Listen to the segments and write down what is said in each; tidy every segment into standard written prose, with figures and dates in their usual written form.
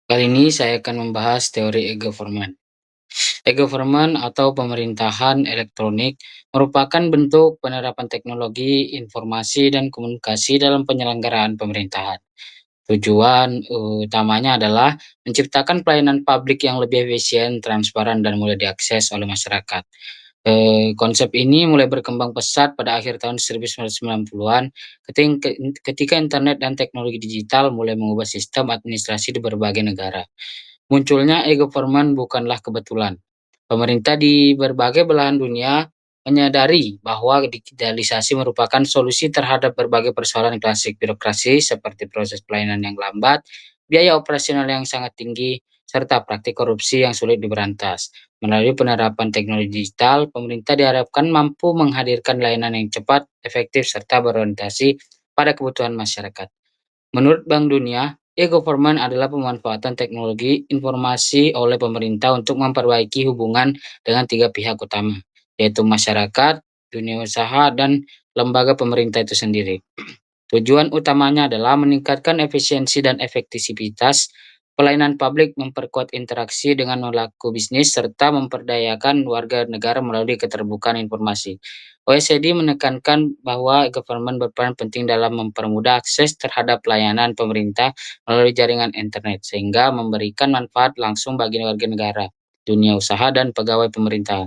Kali ini saya akan membahas teori e-government. E-government atau pemerintahan elektronik merupakan bentuk penerapan teknologi, informasi, dan komunikasi dalam penyelenggaraan pemerintahan. Tujuan utamanya adalah menciptakan pelayanan publik yang lebih efisien, transparan, dan mudah diakses oleh masyarakat. Konsep ini mulai berkembang pesat pada akhir tahun 1990-an ketika internet dan teknologi digital mulai mengubah sistem administrasi di berbagai negara. Munculnya e-government bukanlah kebetulan. Pemerintah di berbagai belahan dunia menyadari bahwa digitalisasi merupakan solusi terhadap berbagai persoalan klasik birokrasi seperti proses pelayanan yang lambat, biaya operasional yang sangat tinggi, serta praktik korupsi yang sulit diberantas. Melalui penerapan teknologi digital, pemerintah diharapkan mampu menghadirkan layanan yang cepat, efektif, serta berorientasi pada kebutuhan masyarakat. Menurut Bank Dunia, e-government adalah pemanfaatan teknologi informasi oleh pemerintah untuk memperbaiki hubungan dengan tiga pihak utama, yaitu masyarakat, dunia usaha, dan lembaga pemerintah itu sendiri. Tujuan utamanya adalah meningkatkan efisiensi dan efektivitas pelayanan publik, memperkuat interaksi dengan pelaku bisnis, serta memperdayakan warga negara melalui keterbukaan informasi. OECD menekankan bahwa government berperan penting dalam mempermudah akses terhadap layanan pemerintah melalui jaringan internet, sehingga memberikan manfaat langsung bagi warga negara, dunia usaha, dan pegawai pemerintah.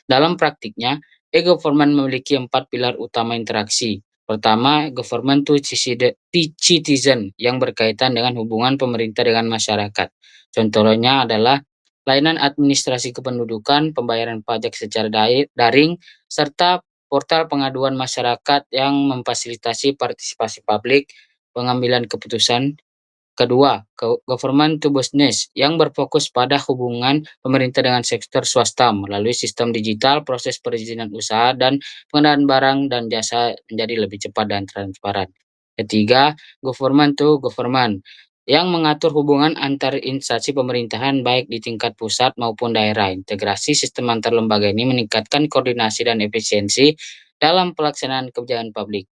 Dalam praktiknya, e-government memiliki empat pilar utama interaksi. Pertama, government to citizen yang berkaitan dengan hubungan pemerintah dengan masyarakat. Contohnya adalah layanan administrasi kependudukan, pembayaran pajak secara daring, serta portal pengaduan masyarakat yang memfasilitasi partisipasi publik, pengambilan keputusan. Kedua, government to business yang berfokus pada hubungan pemerintah dengan sektor swasta melalui sistem digital, proses perizinan usaha, dan pengadaan barang dan jasa menjadi lebih cepat dan transparan. Ketiga, government to government yang mengatur hubungan antar instansi pemerintahan baik di tingkat pusat maupun daerah. Integrasi sistem antar lembaga ini meningkatkan koordinasi dan efisiensi dalam pelaksanaan kebijakan publik.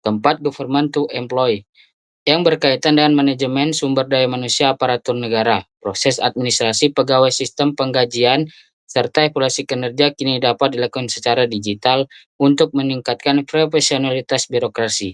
Keempat, government to employee yang berkaitan dengan manajemen sumber daya manusia aparatur negara, proses administrasi pegawai sistem penggajian, serta evaluasi kinerja kini dapat dilakukan secara digital untuk meningkatkan profesionalitas birokrasi.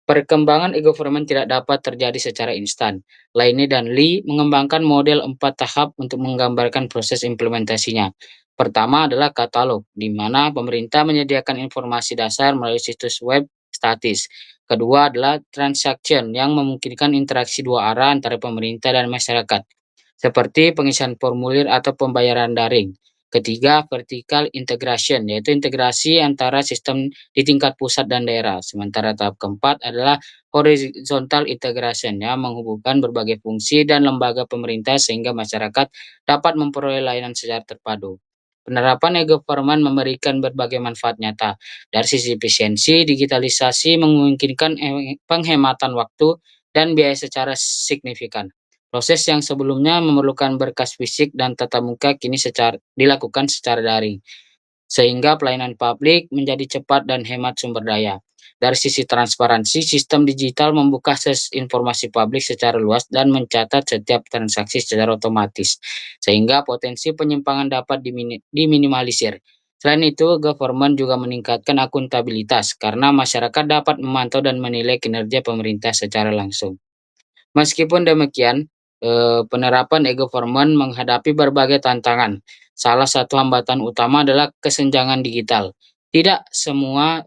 Perkembangan e-government tidak dapat terjadi secara instan. Lainnya dan Lee mengembangkan model 4 tahap untuk menggambarkan proses implementasinya. Pertama adalah katalog, di mana pemerintah menyediakan informasi dasar melalui situs web statis. Kedua adalah transaction yang memungkinkan interaksi dua arah antara pemerintah dan masyarakat, seperti pengisian formulir atau pembayaran daring. Ketiga, vertical integration, yaitu integrasi antara sistem di tingkat pusat dan daerah. Sementara tahap keempat adalah horizontal integration yang menghubungkan berbagai fungsi dan lembaga pemerintah sehingga masyarakat dapat memperoleh layanan secara terpadu. Penerapan e-government memberikan berbagai manfaat nyata. Dari sisi efisiensi, digitalisasi memungkinkan penghematan waktu dan biaya secara signifikan. Proses yang sebelumnya memerlukan berkas fisik dan tatap muka kini dilakukan secara daring, sehingga pelayanan publik menjadi cepat dan hemat sumber daya. Dari sisi transparansi, sistem digital membuka akses informasi publik secara luas dan mencatat setiap transaksi secara otomatis, sehingga potensi penyimpangan dapat diminimalisir. Selain itu, government juga meningkatkan akuntabilitas karena masyarakat dapat memantau dan menilai kinerja pemerintah secara langsung. Meskipun demikian, penerapan e-government menghadapi berbagai tantangan. Salah satu hambatan utama adalah kesenjangan digital. Tidak semua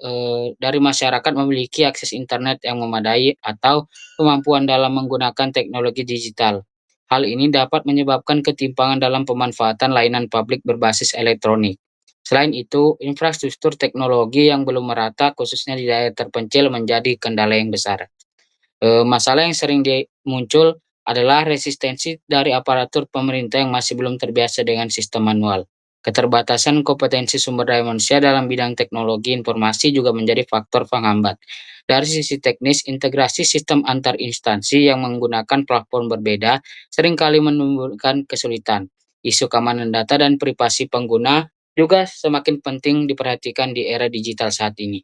dari masyarakat memiliki akses internet yang memadai atau kemampuan dalam menggunakan teknologi digital. Hal ini dapat menyebabkan ketimpangan dalam pemanfaatan layanan publik berbasis elektronik. Selain itu, infrastruktur teknologi yang belum merata, khususnya di daerah terpencil, menjadi kendala yang besar. Masalah yang sering muncul adalah resistensi dari aparatur pemerintah yang masih belum terbiasa dengan sistem manual. Keterbatasan kompetensi sumber daya manusia dalam bidang teknologi informasi juga menjadi faktor penghambat. Dari sisi teknis, integrasi sistem antar instansi yang menggunakan platform berbeda seringkali menimbulkan kesulitan. Isu keamanan data dan privasi pengguna juga semakin penting diperhatikan di era digital saat ini.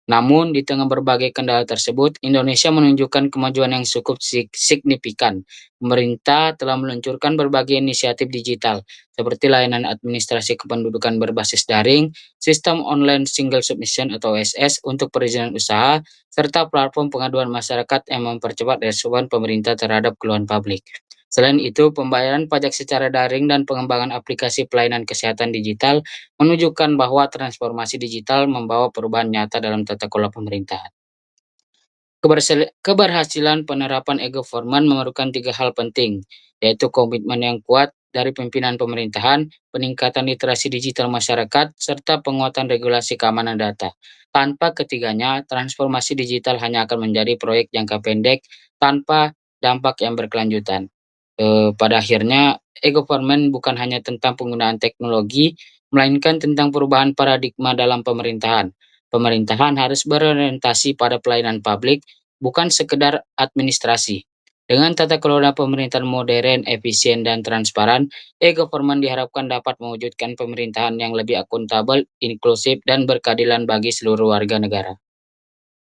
Namun, di tengah berbagai kendala tersebut, Indonesia menunjukkan kemajuan yang cukup signifikan. Pemerintah telah meluncurkan berbagai inisiatif digital, seperti layanan administrasi kependudukan berbasis daring, sistem online single submission atau OSS untuk perizinan usaha, serta platform pengaduan masyarakat yang mempercepat respon pemerintah terhadap keluhan publik. Selain itu, pembayaran pajak secara daring dan pengembangan aplikasi pelayanan kesehatan digital menunjukkan bahwa transformasi digital membawa perubahan nyata dalam tata kelola pemerintahan. Keberhasilan penerapan e-government memerlukan tiga hal penting, yaitu komitmen yang kuat dari pimpinan pemerintahan, peningkatan literasi digital masyarakat, serta penguatan regulasi keamanan data. Tanpa ketiganya, transformasi digital hanya akan menjadi proyek jangka pendek tanpa dampak yang berkelanjutan. Pada akhirnya, e-government bukan hanya tentang penggunaan teknologi, melainkan tentang perubahan paradigma dalam pemerintahan. Pemerintahan harus berorientasi pada pelayanan publik, bukan sekedar administrasi. Dengan tata kelola pemerintahan modern, efisien, dan transparan, e-government diharapkan dapat mewujudkan pemerintahan yang lebih akuntabel, inklusif, dan berkeadilan bagi seluruh warga negara.